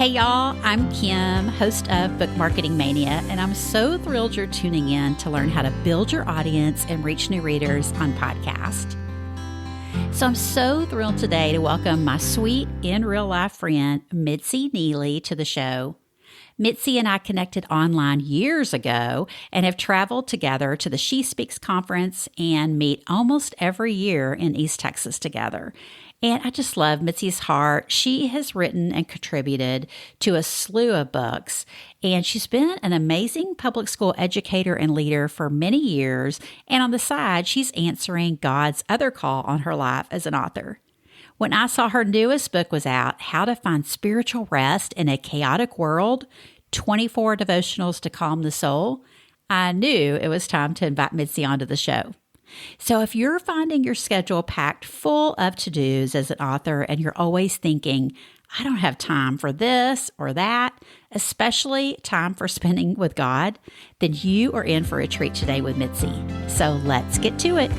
Hey y'all, I'm Kim, host of Book Marketing Mania, and I'm so thrilled you're tuning in to learn how to build your audience and reach new readers on podcast. So I'm so thrilled today to welcome my sweet in real life friend, Mitzi Neely, to the show. Mitzi and I connected online years ago and have traveled together to the She Speaks conference and meet almost every year in East Texas together. And I just love Mitzi's heart. She has written and contributed to a slew of books, and she's been an amazing public school educator and leader for many years. And on the side, she's answering God's other call on her life as an author. When I saw her newest book was out, How to Find Spiritual Rest in a Chaotic World, 24 Devotionals to Calm the Soul, I knew it was time to invite Mitzi onto the show. So if you're finding your schedule packed full of to-dos as an author and you're always thinking, I don't have time for this or that, especially time for spending with God, then you are in for a treat today with Mitzi. So let's get to it.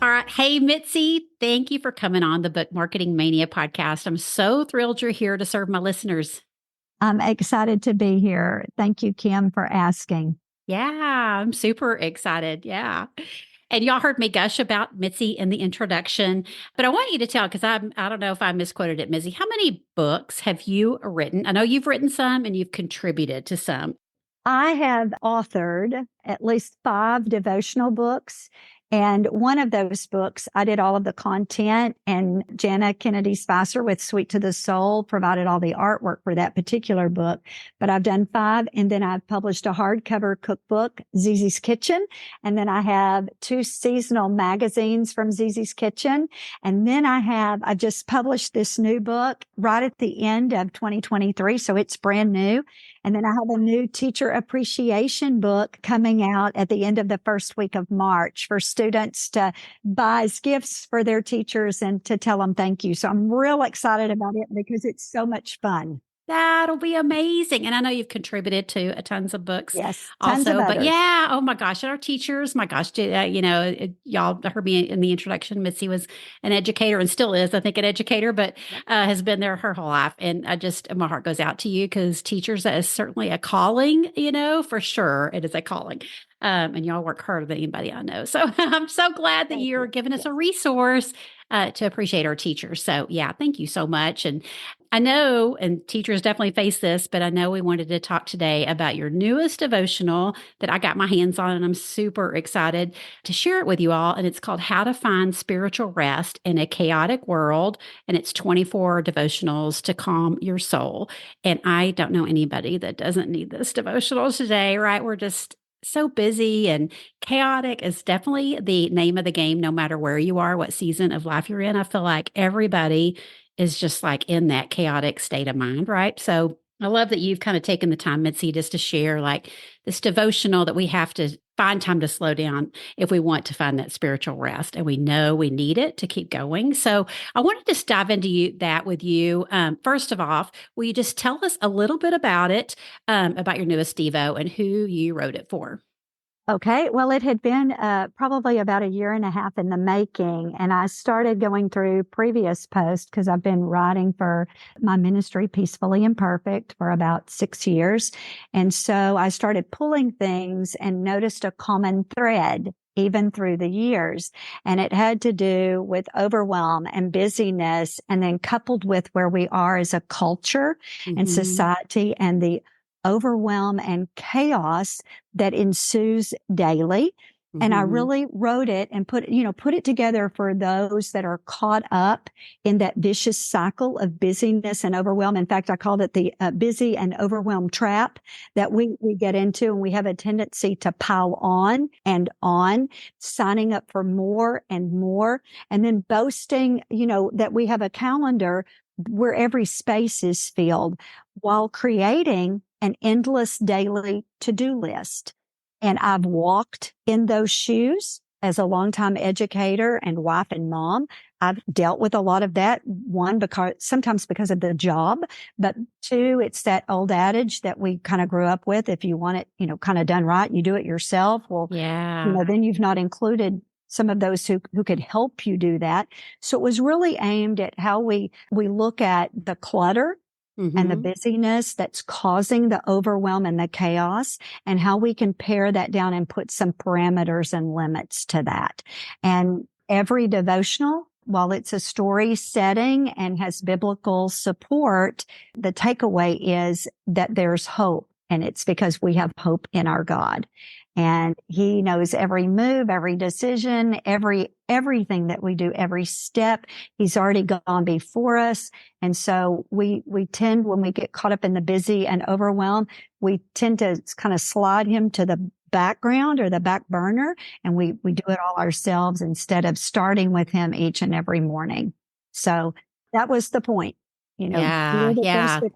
All right. Hey, Mitzi, thank you for coming on the Book Marketing Mania podcast. I'm so thrilled you're here to serve my listeners. I'm excited to be here. Thank you, Kim, for asking. Yeah, I'm super excited. Yeah. And y'all heard me gush about Mitzi in the introduction, but I want you to tell, because I don't know if I misquoted it, Mitzi, how many books have you written? I know you've written some and you've contributed to some. I have authored at least 5 devotional books. And one of those books, I did all of the content, and Jana Kennedy Spicer with Sweet to the Soul provided all the artwork for that particular book. But I've done 5, and then I've published a hardcover cookbook, Zizi's Kitchen. And then I have 2 seasonal magazines from Zizi's Kitchen. And then I just published this new book right at the end of 2023. So it's brand new. And then I have a new teacher appreciation book coming out at the end of the first week of March for students to buy as gifts for their teachers and to tell them thank you. So I'm real excited about it because it's so much fun. That'll be amazing. And I know you've contributed to tons of books. Yes, tons also, of but others. yeah, oh my gosh, and our teachers, my gosh, y'all heard me in the introduction. Mitzi was an educator and still is, I think, an educator, but has been there her whole life. And my heart goes out to you because teachers, that is certainly a calling, for sure. It is a calling. And y'all work harder than anybody I know. So I'm so glad that you're giving us a resource to appreciate our teachers. So yeah, thank you so much. And I know, and teachers definitely face this, but I know we wanted to talk today about your newest devotional that I got my hands on, and I'm super excited to share it with you all. And it's called How to Find Spiritual Rest in a Chaotic World. And it's 24 devotionals to calm your soul. And I don't know anybody that doesn't need this devotional today, right? We're just so busy, and chaotic is definitely the name of the game, no matter where you are, what season of life you're in. I feel like everybody is just like in that chaotic state of mind, right? So I love that you've kind of taken the time, Mitzi, just to share like this devotional that we have to find time to slow down if we want to find that spiritual rest. And we know we need it to keep going. So I want to just dive into that with you. First of all, will you just tell us a little bit about it, about your newest Devo and who you wrote it for? Okay. Well, it had been probably about 1.5 years in the making. And I started going through previous posts because I've been writing for my ministry, Peacefully Imperfect, for about 6 years. And so I started pulling things and noticed a common thread even through the years. And it had to do with overwhelm and busyness, and then coupled with where we are as a culture and society and the overwhelm and chaos that ensues daily. And I really wrote it and put it together for those that are caught up in that vicious cycle of busyness and overwhelm. In fact, I called it the busy and overwhelmed trap that we get into, and we have a tendency to pile on, signing up for more and more, and then boasting, that we have a calendar where every space is filled, while creating an endless daily to-do list. And I've walked in those shoes as a longtime educator and wife and mom. I've dealt with a lot of that. One, sometimes because of the job, but 2, it's that old adage that we kind of grew up with. If you want it, kind of done right, you do it yourself. Well, yeah, then you've not included some of those who could help you do that. So it was really aimed at how we look at the clutter and the Mhm. busyness that's causing the overwhelm and the chaos, and how we can pare that down and put some parameters and limits to that. And every devotional, while it's a story setting and has biblical support, the takeaway is that there's hope. And it's because we have hope in our God. And he knows every move, every decision, everything that we do, every step. He's already gone before us. And so we tend, when we get caught up in the busy and overwhelmed, we tend to kind of slide him to the background or the back burner. And we do it all ourselves instead of starting with him each and every morning. So that was the point, Yeah, deal with this yeah. with,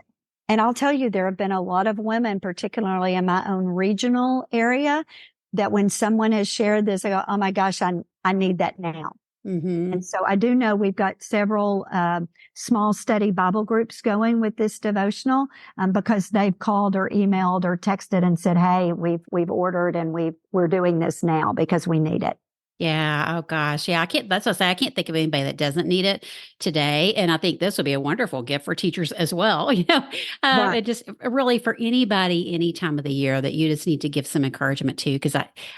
and I'll tell you, there have been a lot of women, particularly in my own regional area, that when someone has shared this, I go, oh my gosh, I need that now. And Mhm. so I do know we've got several small study Bible groups going with this devotional, because they've called or emailed or texted and said, "Hey, we've ordered and we're doing this now because we need it." Yeah. Oh gosh. Yeah. I can't, that's what I say. I can't think of anybody that doesn't need it today. And I think this would be a wonderful gift for teachers as well. Right. It just really for anybody, any time of the year that you just need to give some encouragement to. Cause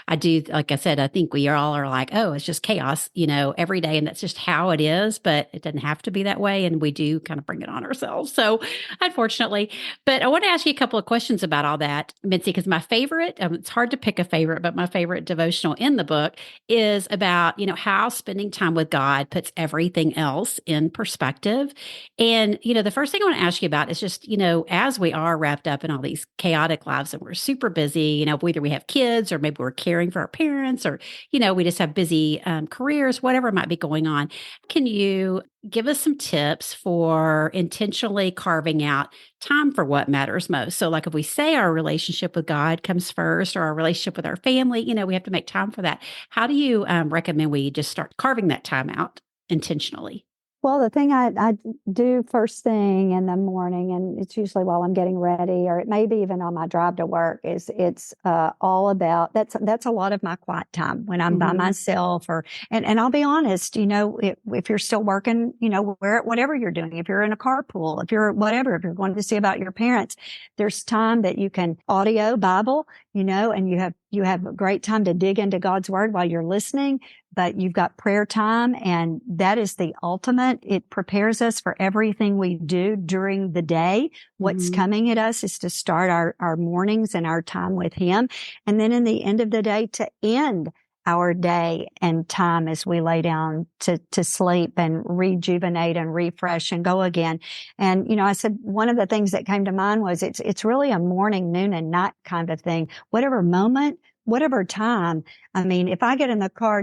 I do, like I said, I think we all are like, oh, it's just chaos, every day. And that's just how it is, but it doesn't have to be that way. And we do kind of bring it on ourselves. So unfortunately, but I want to ask you a couple of questions about all that, Mitzi, because my favorite, it's hard to pick a favorite, but my favorite devotional in the book is about, how spending time with God puts everything else in perspective. And, the first thing I want to ask you about is just, as we are wrapped up in all these chaotic lives and we're super busy, whether we have kids or maybe we're caring for our parents or, we just have busy careers, whatever might be going on. Can you give us some tips for intentionally carving out time for what matters most? So, like if we say our relationship with God comes first or our relationship with our family, we have to make time for that. How do you recommend we just start carving that time out intentionally? Well, the thing I do first thing in the morning, and it's usually while I'm getting ready, or it may be even on my drive to work, is it's all about that's a lot of my quiet time when I'm by Hmm. myself, and I'll be honest, if you're still working, whatever you're doing, if you're in a carpool, if you're whatever, if you're going to see about your parents, there's time that you can audio Bible, and you have a great time to dig into God's word while you're listening, but you've got prayer time, and that is the ultimate. It prepares us for everything we do during the day. What's Hmm. coming at us is to start our mornings and our time with him. And then in the end of the day, to end our day and time as we lay down to sleep and rejuvenate and refresh and go again. And, I said, one of the things that came to mind was it's really a morning, noon and night kind of thing. Whatever moment, whatever time. I mean, if I get in the car,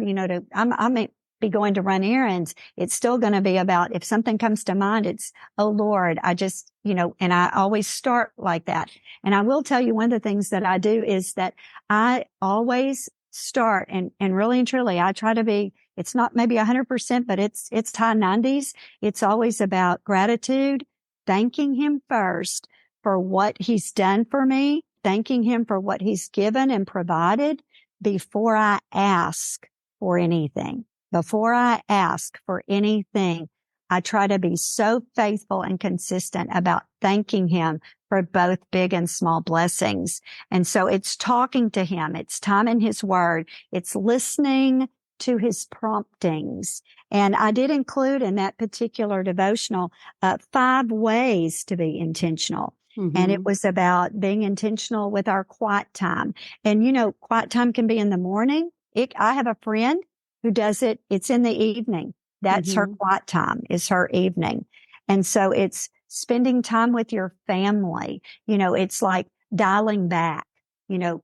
I may be going to run errands. It's still going to be about, if something comes to mind, it's, oh Lord, I just, and I always start like that. And I will tell you, one of the things that I do is that I always start and really and truly, I try to be, it's not maybe 100%, but it's high 90s. It's always about gratitude, thanking him first for what he's done for me, thanking him for what he's given and provided before I ask for anything. Before I ask for anything, I try to be so faithful and consistent about thanking him for both big and small blessings. And so it's talking to him. It's time in his word. It's listening to his promptings. And I did include in that particular devotional 5 ways to be intentional. And it Hmm. was about being intentional with our quiet time. And, quiet time can be in the morning. I have a friend who does it. It's in the evening. That's her Hmm. quiet time, is her evening. And so it's spending time with your family. It's like dialing back, you know,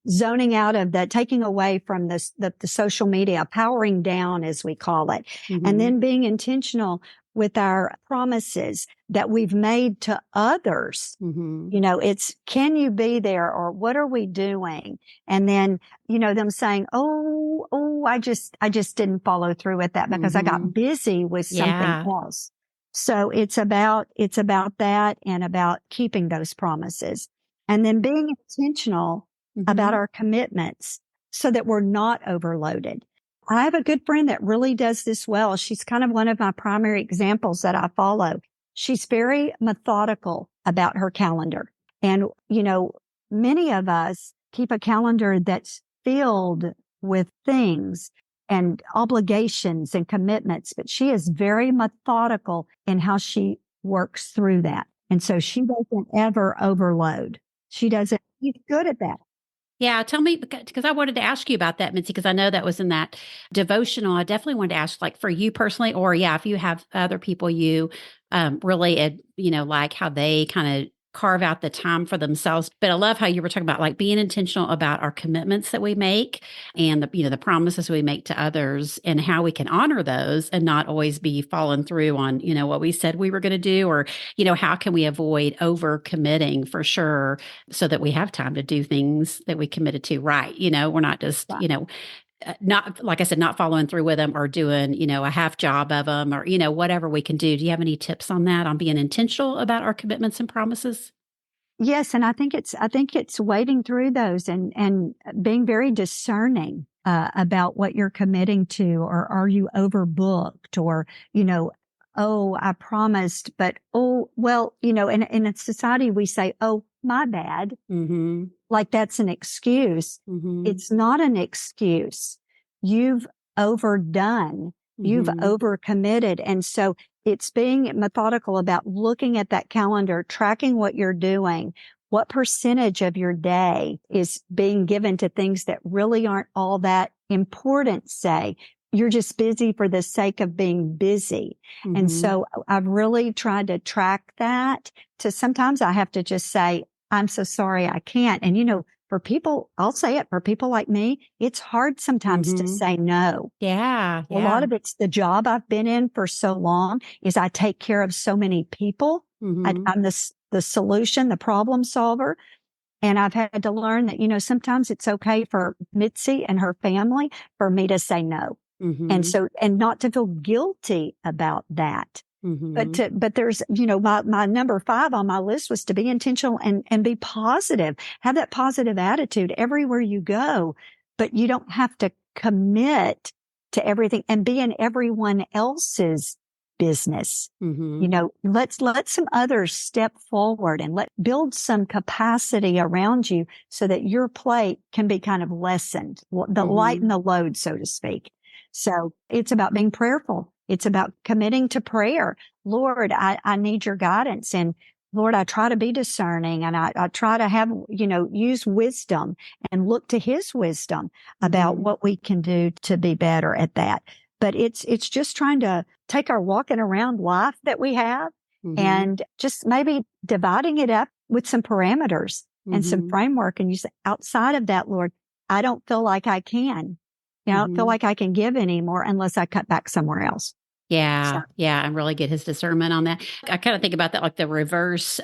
zoning out of the, taking away from the social media, powering down, as we call it, and Hmm. then being intentional with our promises that we've made to others. Hmm. It's, can you be there, or what are we doing? And then, them saying, oh, I just didn't follow through with that because I Hmm. got busy with something Yeah. else. So it's about that, and about keeping those promises, and then being intentional about Hmm. our commitments so that we're not overloaded. I have a good friend that really does this well. She's kind of one of my primary examples that I follow. She's very methodical about her calendar. And, many of us keep a calendar that's filled with things and obligations and commitments, but she is very methodical in how she works through that. And so she doesn't ever overload. She's good at that. Yeah, tell me because I wanted to ask you about that, Mitzi, because I know that was in that devotional. I definitely wanted to ask, like, for you personally, or yeah, if you have other people you really, like how they kind of carve out the time for themselves. But I love how you were talking about like being intentional about our commitments that we make and the promises we make to others and how we can honor those and not always be following through on what we said we were going to do, or how can we avoid over committing for sure so that we have time to do things that we committed to, right? We're not just, not, like I said, not following through with them or doing, a half job of them or, whatever we can do. Do you have any tips on that, on being intentional about our commitments and promises? Yes, and I think it's wading through those and being very discerning about what you're committing to, or are you overbooked, or oh, I promised, but oh well, in a society we say, oh, my bad, Mm-hmm. like that's an excuse. Mm-hmm. It's not an excuse. You've overdone. You've Mm-hmm. overcommitted. And so it's being methodical about looking at that calendar, tracking what you're doing, what percentage of your day is being given to things that really aren't all that important, say. You're just busy for the sake of being busy. And Mm-hmm. so I've really tried to track that. To sometimes I have to just say, I'm so sorry, I can't. And for people, I'll say it, for people like me, it's hard sometimes to Mm-hmm. say no. Yeah. A lot Yeah. of it's the job I've been in for so long is I take care of so many people. Mm-hmm. I'm the solution, the problem solver. And I've had to learn that, sometimes it's okay for Mitzi and her family for me to say no. And Mm-hmm. so, and not to feel guilty about that. Mm-hmm. But there's, my number 5 on my list was to be intentional and be positive, have that positive attitude everywhere you go, but you don't have to commit to everything and be in everyone else's business. Mm-hmm. Let some others step forward and build some capacity around you so that your plate can be kind of lessened, the lighten Mm-hmm. the load, so to speak. So it's about being prayerful. It's about committing to prayer. Lord, I need your guidance. And Lord, I try to be discerning and I try to have, use wisdom and look to his wisdom about Mm-hmm. what we can do to be better at that. But it's just trying to take our walking around life that we have Mm-hmm. and just maybe dividing it up with some parameters and some Mm-hmm. framework. And you say, outside of that, Lord, I don't feel like I can. I don't feel Mm-hmm. like I can give anymore unless I cut back somewhere else. So, Yeah, yeah, and really get his discernment on that. I kind of think about that like the reverse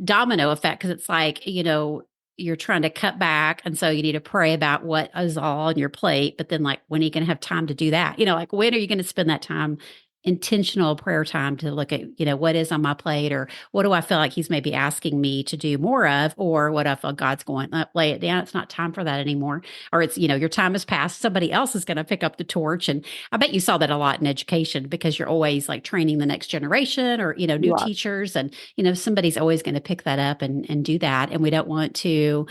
domino effect because it's like, you're trying to cut back. And so you need to pray about what is all on your plate. But then, like, when are you going to have time to do that? Like, when are you going to spend that time, intentional prayer time to look at, what is on my plate or what do I feel like he's maybe asking me to do more of? Or what I feel God's going, lay it down. It's not time for that anymore. Or it's, your time has passed. Somebody else is going to pick up the torch. And I bet you saw that a lot in education because you're always like training the next generation or, new yeah. teachers. And, somebody's always going to pick that up and do that. And we don't want to,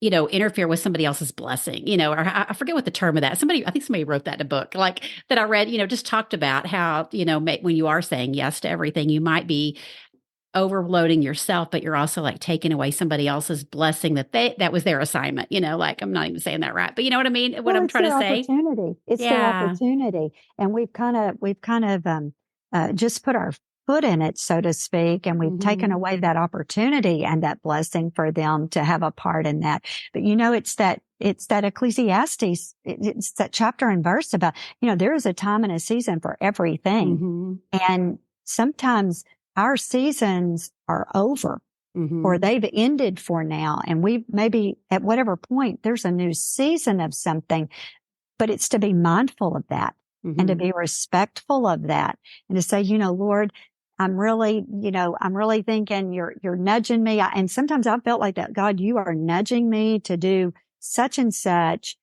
interfere with somebody else's blessing, or I forget what the term of that. I think somebody wrote that in a book like that I read, just talked about how, when you are saying yes to everything, you might be overloading yourself, but you're also like taking away somebody else's blessing that was their assignment, like I'm not even saying that right, but you know what I mean? What Well, I'm it's trying to their say? opportunity. It's their Yeah. opportunity. And we've kind of just put our foot in it, so to speak. And we've taken Mhm. away that opportunity and that blessing for them to have a part in that. But it's that Ecclesiastes, it's that chapter and verse about, there is a time and a season for everything. Mhm. And sometimes our seasons are over or Mhm. they've ended for now. And we maybe at whatever point there's a new season of something, but it's to be mindful of that and to Mhm. be respectful of that and to say, Lord, I'm really thinking you're nudging me. And sometimes I felt like that, God, you are nudging me to do such and such.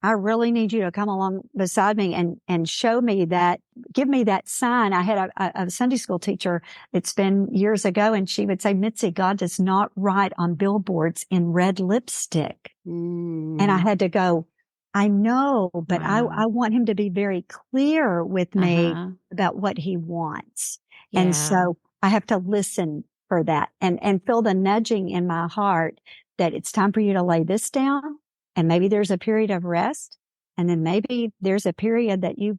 I really need you to come along beside me and show me that, give me that sign. I had a Sunday school teacher, it's been years ago, and she would say, Mitzi, God does not write on billboards in red lipstick. And I Mm. had to go, I know, but Wow. I want him to be very clear with me Uh-huh. about what he wants. And Yeah. so I have to listen for that and feel the nudging in my heart that it's time for you to lay this down. And maybe there's a period of rest. And then maybe there's a period that you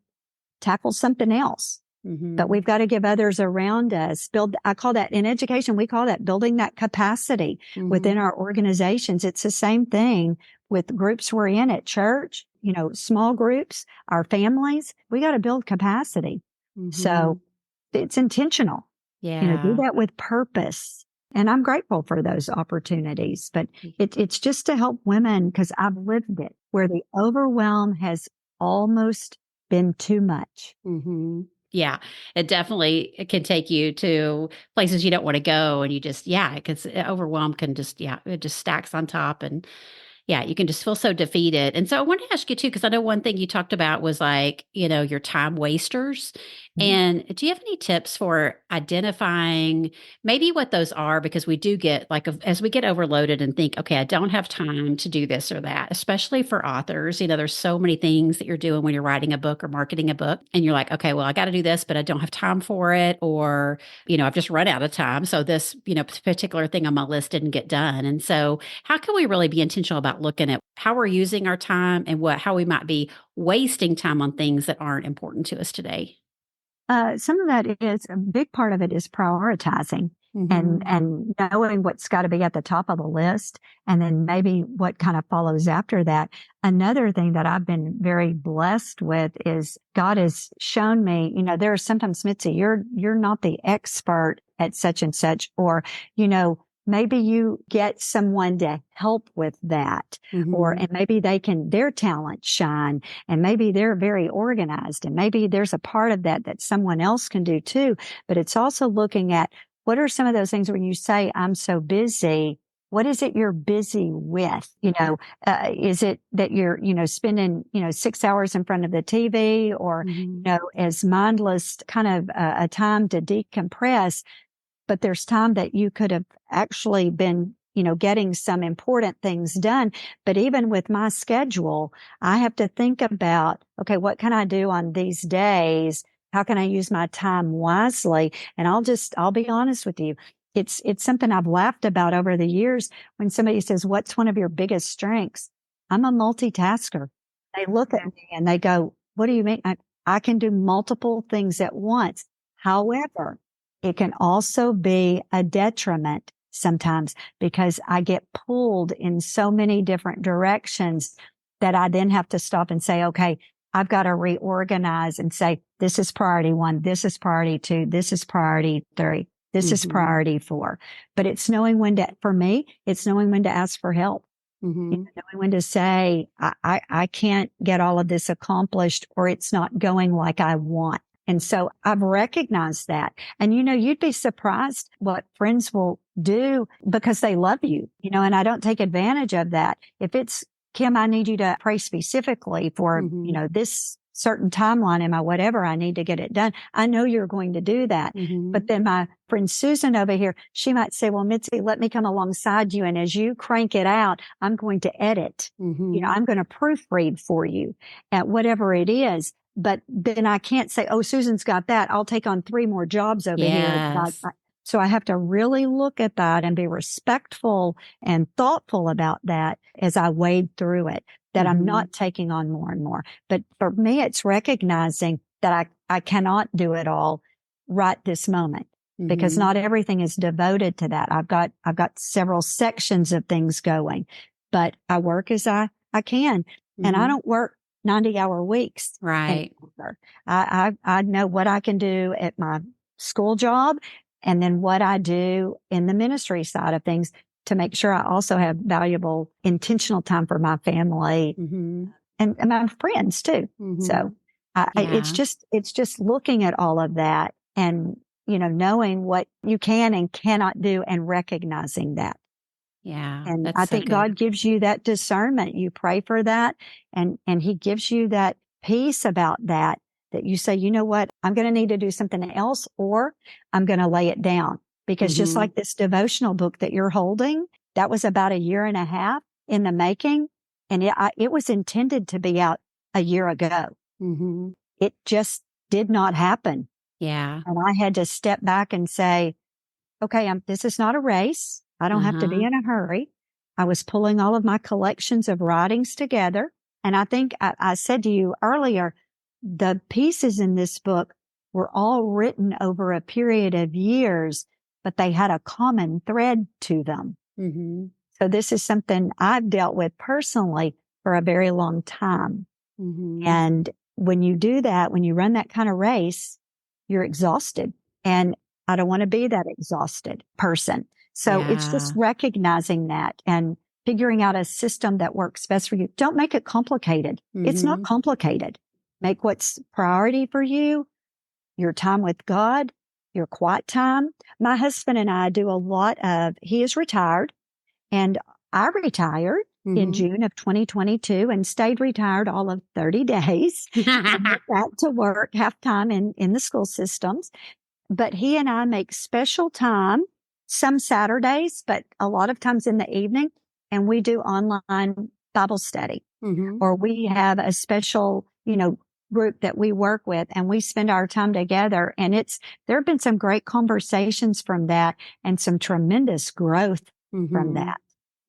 tackle something else. But Mhm. we've got to give others around us build. I call that in education, we call that building that capacity within Mhm. our organizations. It's the same thing with groups we're in at church, small groups, our families. We got to build capacity. So Mhm. it's intentional, do Yeah. that with purpose. And I'm grateful for those opportunities, but it's just to help women because I've lived it where the overwhelm has almost been too much. Mhm. Yeah, it can take you to places you don't wanna go, and you just yeah, because overwhelm can just yeah, it just stacks on top, and yeah, you can just feel so defeated. And so I wanted to ask you too, because I know one thing you talked about was like, your time wasters. And do you have any tips for identifying maybe what those are? Because we do get like, as we get overloaded and think, okay, I don't have time to do this or that, especially for authors. There's so many things that you're doing when you're writing a book or marketing a book. And you're like, okay, well, I got to do this, but I don't have time for it. Or, I've just run out of time. So this, particular thing on my list didn't get done. And so, how can we really be intentional about looking at how we're using our time and how we might be wasting time on things that aren't important to us today? Some of that is a big part of it is prioritizing and Mhm. knowing what's got to be at the top of the list, and then maybe what kind of follows after that. Another thing that I've been very blessed with is God has shown me. There are sometimes, Mitzi, you're not the expert at such and such, or maybe you get someone to help with that, Mhm. and maybe their talent shine, and maybe they're very organized, and maybe there's a part of that someone else can do too. But it's also looking at what are some of those things when you say, I'm so busy, what is it you're busy with? Is it that you're, spending, 6 hours in front of the TV, or, Mhm. as mindless kind of a time to decompress, but there's time that you could have actually been, getting some important things done. But even with my schedule, I have to think about, okay, what can I do on these days? How can I use my time wisely? And I'll be honest with you. It's something I've laughed about over the years when somebody says, what's one of your biggest strengths? I'm a multitasker. They look at me and they go, what do you mean? I can do multiple things at once. However, it can also be a detriment sometimes because I get pulled in so many different directions that I then have to stop and say, okay, I've got to reorganize and say, this is priority one, this is priority two, this is priority three, this is Mhm. priority four. But it's knowing for me, it's knowing when to ask for help. Mhm. Knowing when to say, I can't get all of this accomplished, or it's not going like I want. And so I've recognized that. And you'd be surprised what friends will do because they love you, and I don't take advantage of that. If it's, Kim, I need you to pray specifically for, Mhm. this certain timeline and my whatever, I need to get it done. I know you're going to do that. But Mhm. then my friend Susan over here, she might say, well, Mitzi, let me come alongside you. And as you crank it out, I'm going to edit. Mhm. I'm going to proofread for you at whatever it is. But then I can't say, oh, Susan's got that. I'll take on 3 more jobs over here. Yes. So I have to really look at that and be respectful and thoughtful about that as I wade through it, that I'm Mhm. not taking on more and more. But for me, it's recognizing that I cannot do it all right this moment, because Mhm. not everything is devoted to that. I've got several sections of things going, but I work as I can, and I Mhm. don't work 90-hour weeks Right. anymore. I know what I can do at my school job, and then what I do in the ministry side of things to make sure I also have valuable, intentional time for my family Mhm. and my friends too. So Mhm. Yeah. it's just looking at all of that and, knowing what you can and cannot do and recognizing that. Yeah. And That's I so think good. God gives you that discernment. You pray for that, and he gives you that peace about that, that you say, you know what, I'm going to need to do something else, or I'm going to lay it down. Because just Mm-hmm. like this devotional book that you're holding, that was about a year and a half in the making. And it was intended to be out a year ago. Mm-hmm. It just did not happen. Yeah. And I had to step back and say, okay, this is not a race. I don't have to be Uh-huh. in a hurry. I was pulling all of my collections of writings together. And I think I said to you earlier, the pieces in this book were all written over a period of years, but they had a common thread to them. Mm-hmm. So this is something I've dealt with personally for a very long time. Mm-hmm. And when you do that, when you run that kind of race, you're exhausted. And I don't want to be that exhausted person. So it's just Yeah. recognizing that and figuring out a system that works best for you. Don't make it complicated. It's not Mm-hmm. complicated. Make what's priority for you, your time with God, your quiet time. My husband and I do a lot of, he is retired and I retired in Mm-hmm. June of 2022 and stayed retired all of 30 days and went back to work half time in the school systems. But he and I make special time, some Saturdays, but a lot of times in the evening, and we do online Bible study, Mm-hmm. or we have a special, group that we work with and we spend our time together. And there have been some great conversations from that and some tremendous growth from Mm-hmm. that.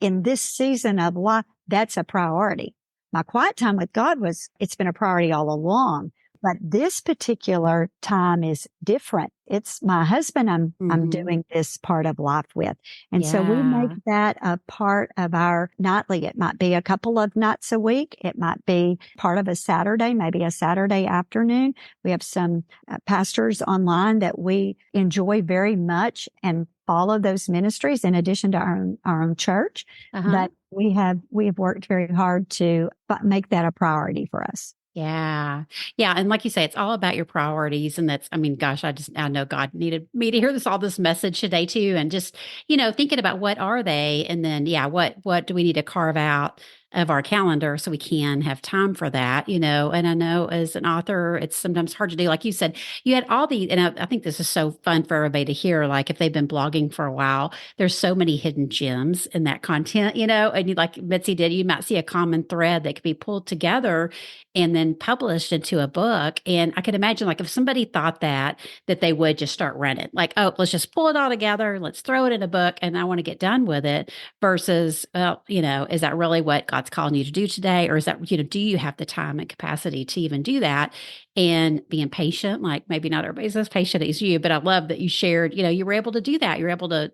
In this season of life, that's a priority. My quiet time with God it's been a priority all along. But this particular time is different. It's my husband I'm Mm-hmm. doing this part of life with. And so we make Yeah. that a part of our nightly. It might be a couple of nights a week. It might be part of a Saturday, maybe a Saturday afternoon. We have some pastors online that we enjoy very much and follow those ministries in addition to our own church. Uh-huh. But we have worked very hard to make that a priority for us. Yeah. Yeah. And like you say, it's all about your priorities. And I mean, gosh, I know God needed me to hear all this message today too. And just, thinking about what are they? And then, yeah, what do we need to carve out of our calendar so we can have time for that, And I know as an author, it's sometimes hard to do. Like you said, you had all and I think this is so fun for everybody to hear. Like if they've been blogging for a while, there's so many hidden gems in that content, and like Mitzi did, you might see a common thread that could be pulled together and then published into a book. And I could imagine, like, if somebody thought that they would just start running, like, oh, let's just pull it all together, let's throw it in a book, and I want to get done with it. Versus, well, is that really what God's calling you to do today, or is that, do you have the time and capacity to even do that? And being patient, like maybe not everybody's as patient as you, but I love that you shared, you were able to do that. You're able to,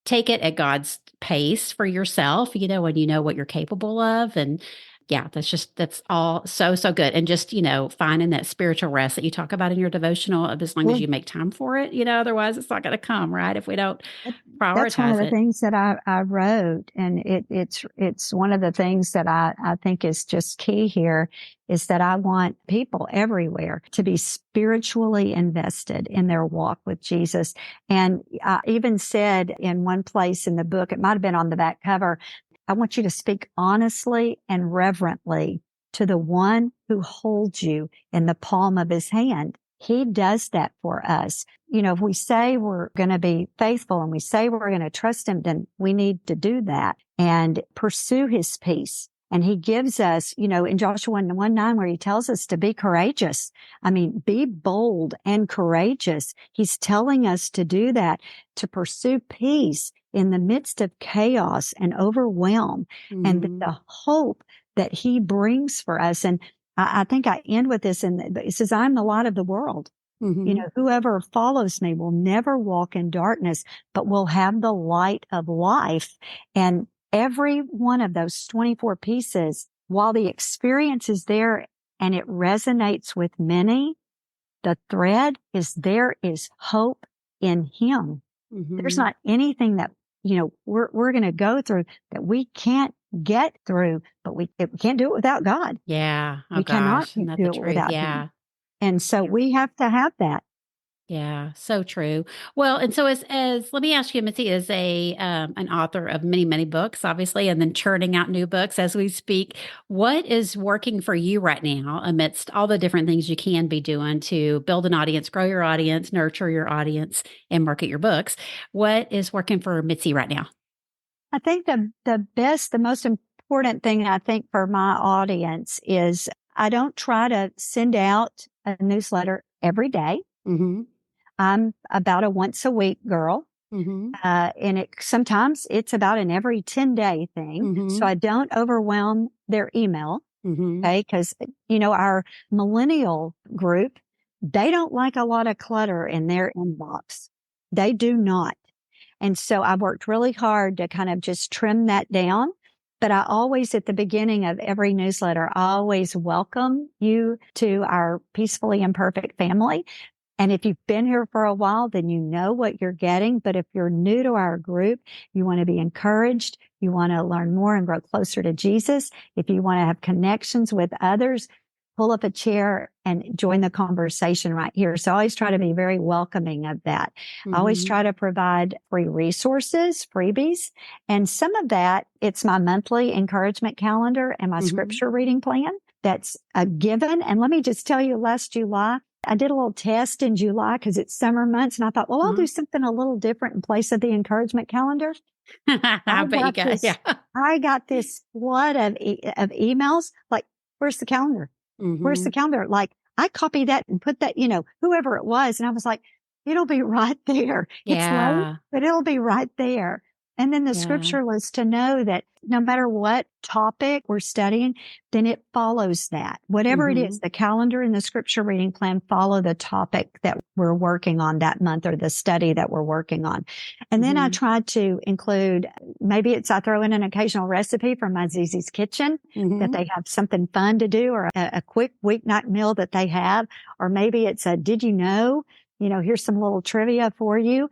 take it at God's pace for yourself, and you know what you're capable of. And yeah, that's all so, so good. And just, finding that spiritual rest that you talk about in your devotional, as long as you make time for it, otherwise it's not going to come, right? If we don't That- That's one of prioritize the it. things that I wrote, and it's one of the things that I think is just key here is that I want people everywhere to be spiritually invested in their walk with Jesus. And I even said in one place in the book, it might have been on the back cover, I want you to speak honestly and reverently to the one who holds you in the palm of his hand. He does that for us. If we say we're going to be faithful and we say we're going to trust him, then we need to do that and pursue his peace. And he gives us, in Joshua 1:9, where he tells us to be courageous. I mean, be bold and courageous. He's telling us to do that, to pursue peace in the midst of chaos and overwhelm, and Mm-hmm. the hope that he brings for us. And I think I end with this, and it says, I'm the light of the world. Mm-hmm. Whoever follows me will never walk in darkness, but will have the light of life. And every one of those 24 pieces, while the experience is there and it resonates with many, the thread is there is hope in him. There's Mm-hmm. not anything that, we're going to go through that we can't get through, but we can't do it without God. Yeah. Oh We cannot gosh. Isn't that do the it truth? without him. Yeah. And so we have to have that. Yeah, so true. Well, and so as let me ask you, Mitzi is a an author of many, many books, obviously, and then churning out new books as we speak. What is working for you right now amidst all the different things you can be doing to build an audience, grow your audience, nurture your audience, and market your books? What is working for Mitzi right now? I think the most important thing I think for my audience is I don't try to send out a newsletter every day. Mm-hmm. I'm about a once a week girl. Mm-hmm. And sometimes it's about an every 10-day thing. So Mm-hmm. I don't overwhelm their email. Mm-hmm. Okay. Cause our millennial group, they don't like a lot of clutter in their inbox. They do not. And so I worked really hard to kind of just trim that down. But I always, at the beginning of every newsletter, I always welcome you to our Peacefully Imperfect family. And if you've been here for a while, then you know what you're getting. But if you're new to our group, you want to be encouraged. You want to learn more and grow closer to Jesus. If you want to have connections with others, pull up a chair and join the conversation right here. So I always try to be very welcoming of that. I always Mm-hmm. try to provide free resources, freebies. And some of that, it's my monthly encouragement calendar and my Mm-hmm. scripture reading plan. That's a given. And let me just tell you, last July, I did a little test in July because it's summer months. And I thought, well, I'll do something a little different in place of the encouragement calendar. I I bet you got got this, yeah. I got this flood of emails. Like, where's the calendar? Where's the Mm-hmm. calendar? Like, I copied that and put that, whoever it was. And I was like, it'll be right there. It's late, Yeah. but it'll be right there. And then the Yeah. scripture was to know that no matter what topic we're studying, then it follows that. Whatever it Mm-hmm. is, the calendar and the scripture reading plan follow the topic that we're working on that month or the study that we're working on. And then I Mm-hmm. tried to include, maybe I throw in an occasional recipe from my Zizi's Kitchen that Mm-hmm. they have something fun to do or a quick weeknight meal that they have. Or maybe it's a, did you know, here's some little trivia for you.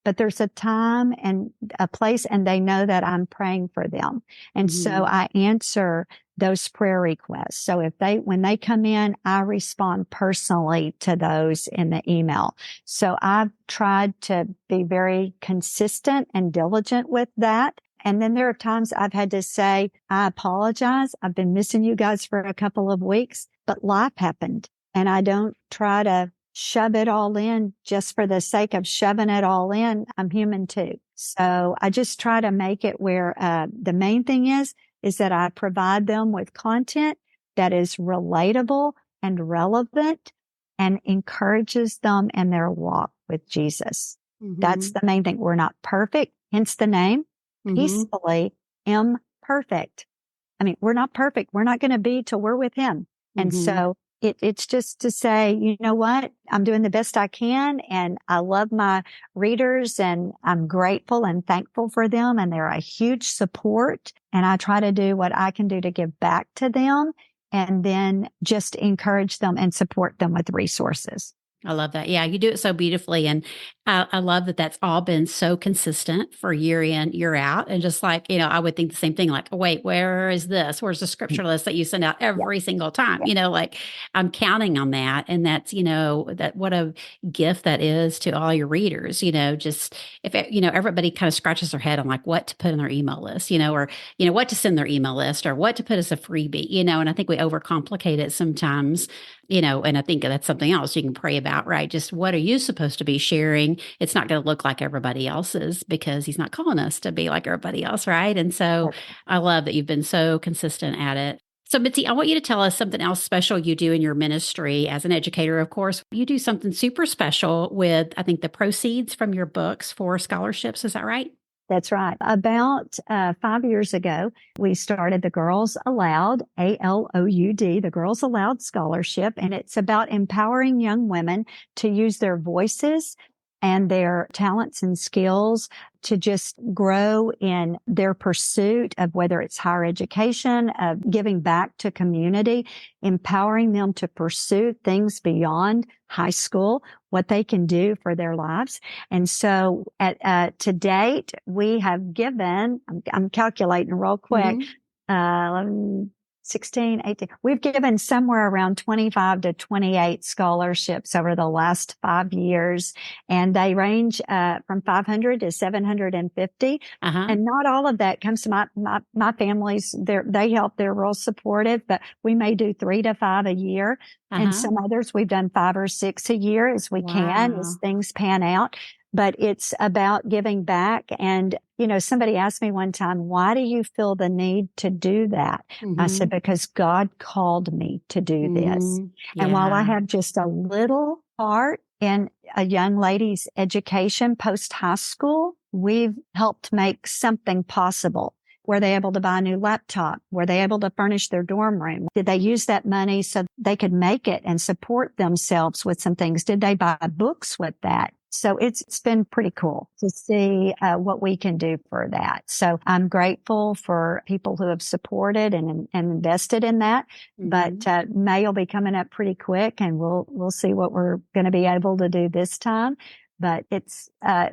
But there's a time and a place and they know that I'm praying for them. And so Mhm. I answer those prayer requests. So when they come in, I respond personally to those in the email. So I've tried to be very consistent and diligent with that. And then there are times I've had to say, I apologize. I've been missing you guys for a couple of weeks, but life happened. And I don't try to shove it all in just for the sake of shoving it all in. I'm human too. So I just try to make it where the main thing is that I provide them with content that is relatable and relevant and encourages them in their walk with Jesus. That's Mhm. the main thing. We're not perfect, hence the name, Mhm. peacefully imperfect. I mean, we're not perfect. We're not going to be till we're with him. And Mhm. so it's just to say, you know what? I'm doing the best I can. And I love my readers and I'm grateful and thankful for them. And they're a huge support. And I try to do what I can do to give back to them and then just encourage them and support them with resources. I love that. Yeah, you do it so beautifully, and I love that that's all been so consistent for year in, year out, and just like I would think the same thing. Like, wait, where is this? Where's the scripture list that you send out Yeah. every single time? Yeah. Like I'm counting on that, and that's that what a gift that is to all your readers. Just if everybody kind of scratches their head on like what to put in their email list, or what to send their email list or what to put as a freebie, and I think we overcomplicate it sometimes and I think that's something else you can pray about, right? Just what are you supposed to be sharing? It's not going to look like everybody else's because he's not calling us to be like everybody else, right? And so I love that you've been so consistent at it. So, Mitzi, I want you to tell us something else special you do in your ministry as an educator, of course. You do something super special with, I think, the proceeds from your books for scholarships. Is that right? That's right. About 5 years ago, we started the Girls Aloud, ALOUD, the Girls Aloud Scholarship, and it's about empowering young women to use their voices and their talents and skills to just grow in their pursuit of whether it's higher education, of giving back to community, empowering them to pursue things beyond high school, what they can do for their lives. And so to date, we have given, I'm calculating real quick, Mm-hmm. 11, 16, 18. We've given somewhere around 25 to 28 scholarships over the last 5 years, and they range from 500 to 750. Uh-huh. And not all of that comes to my families. They help. They're real supportive, but we may do 3 to 5 a year. And Uh-huh. some others we've done 5 or 6 a year as we can, as Wow. things pan out. But it's about giving back. And, somebody asked me one time, why do you feel the need to do that? I said, Mhm. because God called me to do this. Mhm. And while I Yeah. have just a little part in a young lady's education post high school, we've helped make something possible. Were they able to buy a new laptop? Were they able to furnish their dorm room? Did they use that money so they could make it and support themselves with some things? Did they buy books with that? So it's been pretty cool to see what we can do for that. So I'm grateful for people who have supported and invested in that. Mhm. But May will be coming up pretty quick, and we'll see what we're going to be able to do this time. But it's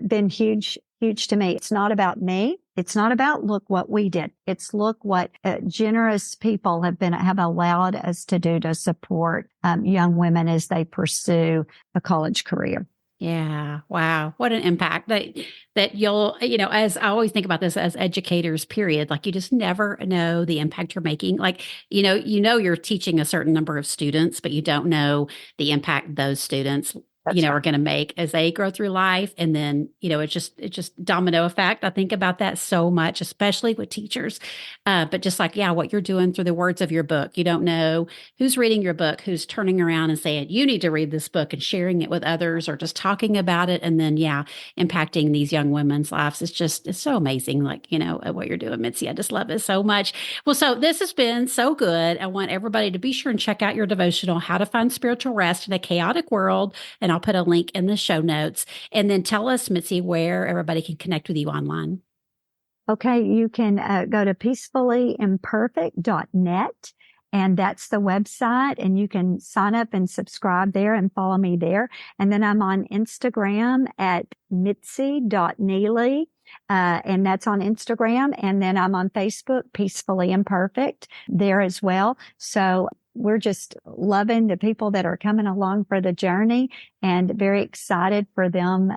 been huge to me. It's not about me. It's not about look what we did. It's look what generous people have allowed us to do to support young women as they pursue a college career. Yeah. Wow. What an impact that you'll, as I always think about this as educators, period, like you just never know the impact you're making. Like, you're teaching a certain number of students, but you don't know the impact those students, That's are right. going to make as they grow through life. And then, it's just domino effect. I think about that so much, especially with teachers. But just like, yeah, what you're doing through the words of your book, you don't know who's reading your book, who's turning around and saying, you need to read this book and sharing it with others or just talking about it. And then, yeah, impacting these young women's lives. It's so amazing. Like, what you're doing, Mitzi. I just love it so much. Well, so this has been so good. I want everybody to be sure and check out your devotional, How to Find Spiritual Rest in a Chaotic World. And I'll put a link in the show notes. And then tell us, Mitzi, where everybody can connect with you online. Okay, you can go to peacefullyimperfect.net, and that's the website, and you can sign up and subscribe there and follow me there. And then I'm on Instagram at mitzi.neely, and that's on Instagram. And then I'm on Facebook, Peacefully Imperfect, there as well. So we're just loving the people that are coming along for the journey and very excited for them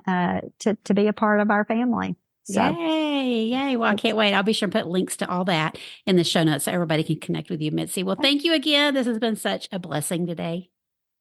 to be a part of our family. So Yay. Yay. Well, I it's can't wait. I'll be sure to put links to all that in the show notes so everybody can connect with you, Mitzi. Well, thank you again. This has been such a blessing today.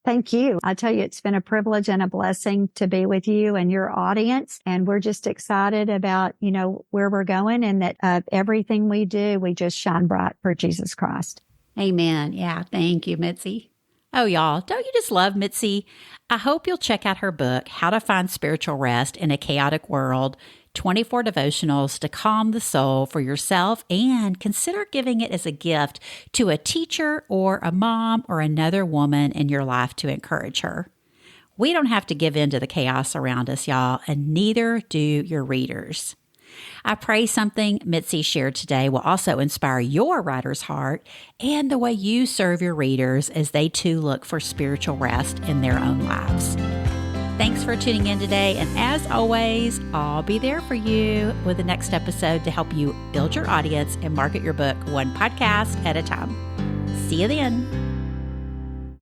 Thank you. I tell you, it's been a privilege and a blessing to be with you and your audience. And we're just excited about, where we're going, and that everything we do, we just shine bright for Jesus Christ. Amen. Yeah. Thank you, Mitzi. Oh, y'all, don't you just love Mitzi? I hope you'll check out her book, How to Find Spiritual Rest in a Chaotic World, 24 devotionals to calm the soul for yourself, and consider giving it as a gift to a teacher or a mom or another woman in your life to encourage her. We don't have to give in to the chaos around us, y'all, and neither do your readers. I pray something Mitzi shared today will also inspire your writer's heart and the way you serve your readers as they too look for spiritual rest in their own lives. Thanks for tuning in today. And as always, I'll be there for you with the next episode to help you build your audience and market your book one podcast at a time. See you then.